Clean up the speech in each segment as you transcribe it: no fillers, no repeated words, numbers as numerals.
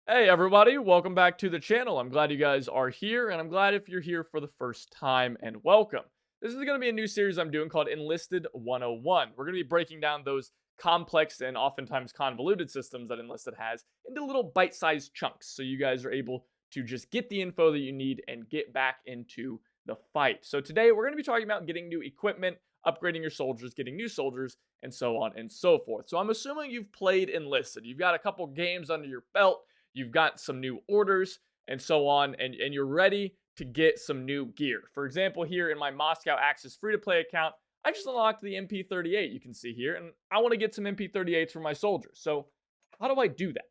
Hey everybody, welcome back to the channel. I'm glad you guys are here, and I'm glad if you're here for the first time, and welcome. This is going to be a new series I'm doing called Enlisted 101. We're going to be breaking down those complex and oftentimes convoluted systems that Enlisted has into little bite-sized chunks so you guys are able to just get the info that you need and get back into the fight. So today we're going to be talking about getting new equipment, upgrading your soldiers, getting new soldiers, and so on and so forth. So I'm assuming you've played Enlisted. You've got a couple games under your belt, you've got some new orders and so on, and you're ready to get some new gear. For example, here in my Moscow Axis free-to-play account, I just unlocked the MP38 you can see here, and I want to get some MP38s for my soldiers. So how do I do that?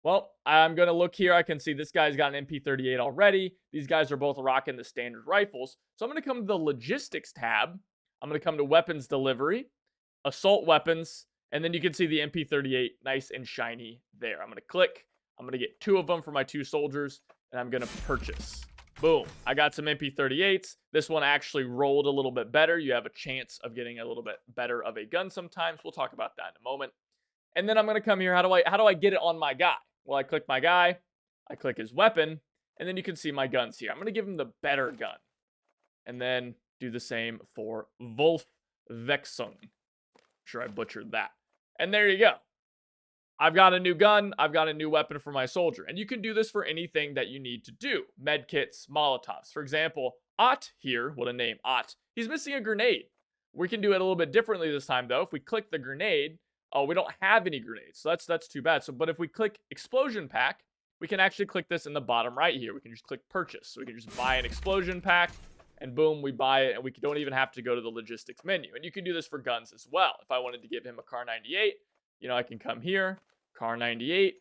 Well, I'm going to look here. I can see this guy's got an MP38 already. These guys are both rocking the standard rifles. So I'm going to come to the logistics tab. I'm going to come to weapons delivery, assault weapons, and then you can see the MP38 nice and shiny there. I'm going to click. I'm going to get 2 of them for my 2 soldiers, and I'm going to purchase. Boom. I got some MP38s. This one actually rolled a little bit better. You have a chance of getting a little bit better of a gun sometimes. We'll talk about that in a moment. And then I'm going to come here. How do I get it on my guy? Well, I click my guy. I click his weapon, and then you can see my guns here. I'm going to give him the better gun. And then do the same for Wolfwechsung. Sure, I butchered that. And there you go. I've got a new gun. I've got a new weapon for my soldier. And you can do this for anything that you need to do. Medkits, Molotovs. For example, Ott here, what a name, Ott. He's missing a grenade. We can do it a little bit differently this time, though. If we click the grenade, oh, we don't have any grenades. So that's too bad. But if we click Explosion Pack, we can actually click this in the bottom right here. We can just click Purchase. So we can just buy an Explosion Pack, and boom, we buy it, and we don't even have to go to the logistics menu. And you can do this for guns as well. If I wanted to give him a Kar 98, I can come here, Kar 98,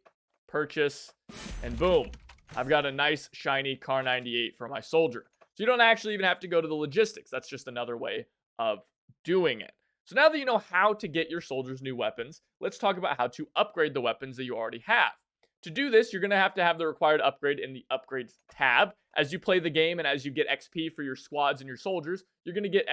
purchase, and boom, I've got a nice shiny Kar 98 for my soldier. So you don't actually even have to go to the logistics. That's just another way of doing it. So now that you know how to get your soldiers new weapons, let's talk about how to upgrade the weapons that you already have. To do this, you're going to have the required upgrade in the Upgrades tab. As you play the game and as you get XP for your squads and your soldiers, you're going to get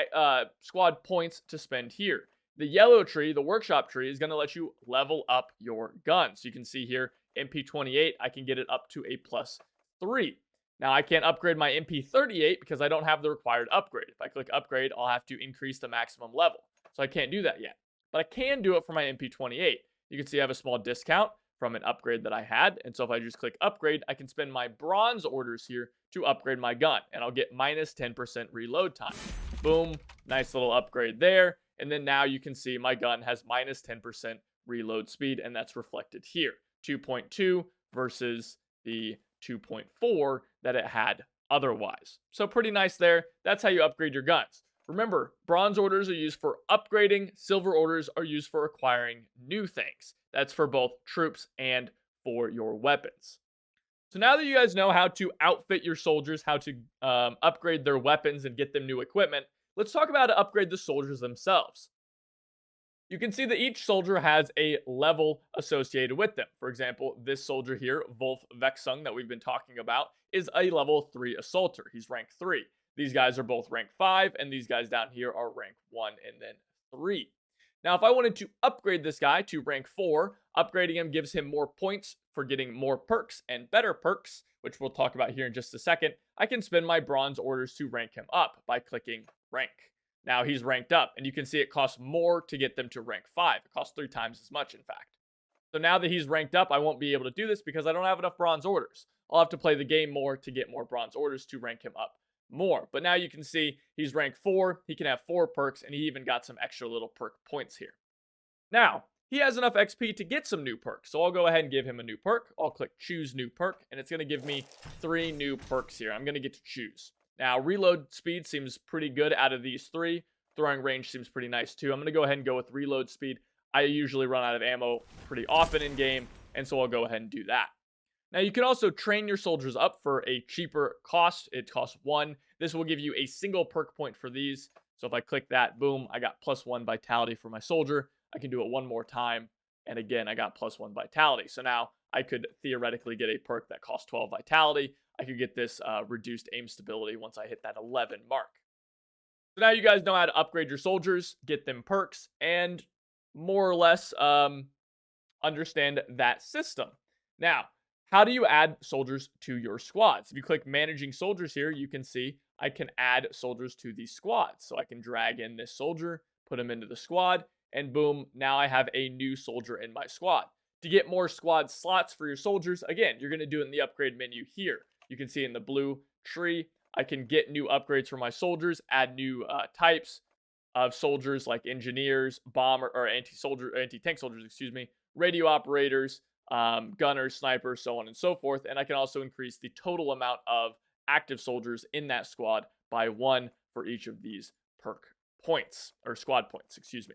squad points to spend here. The yellow tree, the workshop tree, is going to let you level up your gun. So you can see here, MP28, I can get it up to a +3. Now, I can't upgrade my MP38 because I don't have the required upgrade. If I click upgrade, I'll have to increase the maximum level. So I can't do that yet. But I can do it for my MP28. You can see I have a small discount from an upgrade that I had. And so if I just click upgrade, I can spend my bronze orders here to upgrade my gun. And I'll get minus 10% reload time. Boom. Nice little upgrade there. And then now you can see my gun has minus 10% reload speed. And that's reflected here. 2.2 versus the 2.4 that it had otherwise. So pretty nice there. That's how you upgrade your guns. Remember, bronze orders are used for upgrading, silver orders are used for acquiring new things. That's for both troops and for your weapons. So now that you guys know how to outfit your soldiers, how to upgrade their weapons and get them new equipment, let's talk about how to upgrade the soldiers themselves. You can see that each soldier has a level associated with them. For example, this soldier here, Wolfwechsung, that we've been talking about, is a level 3 assaulter. He's rank 3. These guys are both rank 5, and these guys down here are rank 1 and then 3. Now, if I wanted to upgrade this guy to rank 4, upgrading him gives him more points for getting more perks and better perks, which we'll talk about here in just a second. I can spend my bronze orders to rank him up by clicking rank. Now he's ranked up, and you can see it costs more to get them to rank 5. It costs 3 times as much, in fact. So now that he's ranked up, I won't be able to do this because I don't have enough bronze orders. I'll have to play the game more to get more bronze orders to rank him up more. But now you can see he's rank 4. He can have 4 perks, and he even got some extra little perk points here. Now, he has enough XP to get some new perks. So I'll go ahead and give him a new perk. I'll click choose new perk, and it's going to give me 3 new perks here. I'm going to get to choose. Now, reload speed seems pretty good out of these 3. Throwing range seems pretty nice too. I'm going to go ahead and go with reload speed. I usually run out of ammo pretty often in game, and so I'll go ahead and do that. Now, you can also train your soldiers up for a cheaper cost. It costs 1. This will give you a single perk point for these. So if I click that, boom, I got +1 vitality for my soldier. I can do it one more time, and again, I got +1 vitality. So now I could theoretically get a perk that costs 12 vitality. I could get this reduced aim stability once I hit that 11 mark. So now you guys know how to upgrade your soldiers, get them perks, and more or less understand that system. Now, How do you add soldiers to your squads? If you click managing soldiers here, you can see I can add soldiers to these squads. So I can drag in this soldier, put him into the squad, and boom, now I have a new soldier in my squad. To get more squad slots for your soldiers, again, you're going to do it in the upgrade menu here. You can see in the blue tree, I can get new upgrades for my soldiers, add new types of soldiers like engineers, bomber or anti-tank soldiers, excuse me, radio operators, gunners, snipers, so on and so forth. And I can also increase the total amount of active soldiers in that squad by 1 for each of these perk points, or squad points, excuse me.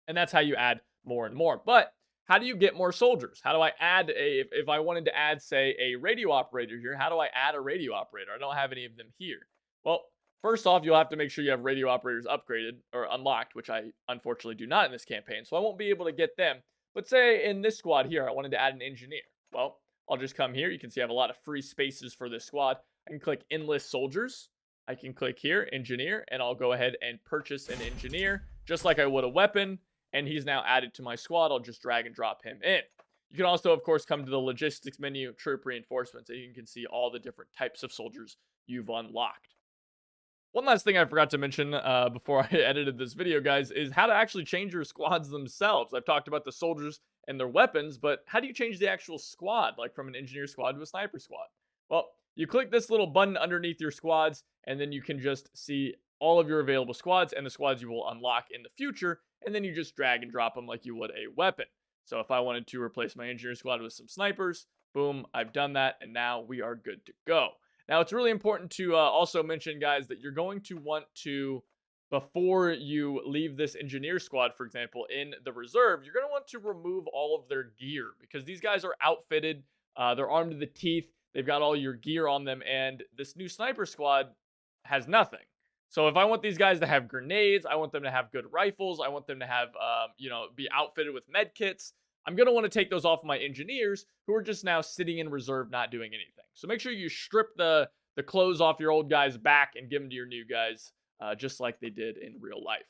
And that's how you add more and more. But how do you get more soldiers? How do I add if I wanted to add, say, a radio operator here, how do I add a radio operator? I don't have any of them here. Well, first off, you'll have to make sure you have radio operators upgraded or unlocked, which I unfortunately do not in this campaign, so I won't be able to get them. But say in this squad here, I wanted to add an engineer. Well, I'll just come here. You can see I have a lot of free spaces for this squad. I can click enlist soldiers. I can click here, engineer, and I'll go ahead and purchase an engineer, just like I would a weapon, and he's now added to my squad. I'll just drag and drop him in. You can also, of course, come to the logistics menu, troop reinforcements, and you can see all the different types of soldiers you've unlocked. One last thing I forgot to mention before I edited this video, guys, is how to actually change your squads themselves. I've talked about the soldiers and their weapons, but how do you change the actual squad, like from an engineer squad to a sniper squad? Well, you click this little button underneath your squads, and then you can just see all of your available squads and the squads you will unlock in the future, and then you just drag and drop them like you would a weapon. So if I wanted to replace my engineer squad with some snipers, boom, I've done that, and now we are good to go. Now, it's really important to also mention, guys, that you're going to want to, before you leave this engineer squad, for example, in the reserve, you're going to want to remove all of their gear because these guys are outfitted. They're armed to the teeth. They've got all your gear on them, and this new sniper squad has nothing. So if I want these guys to have grenades, I want them to have good rifles, I want them to have, be outfitted with med kits, I'm going to want to take those off my engineers who are just now sitting in reserve not doing anything. So make sure you strip the clothes off your old guys' back and give them to your new guys, just like they did in real life.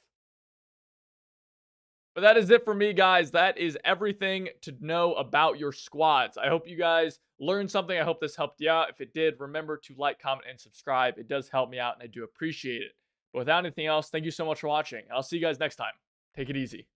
But that is it for me, guys. That is everything to know about your squads. I hope you guys learned something. I hope this helped you out. If it did, remember to like, comment, and subscribe. It does help me out, and I do appreciate it. But without anything else, thank you so much for watching. I'll see you guys next time. Take it easy.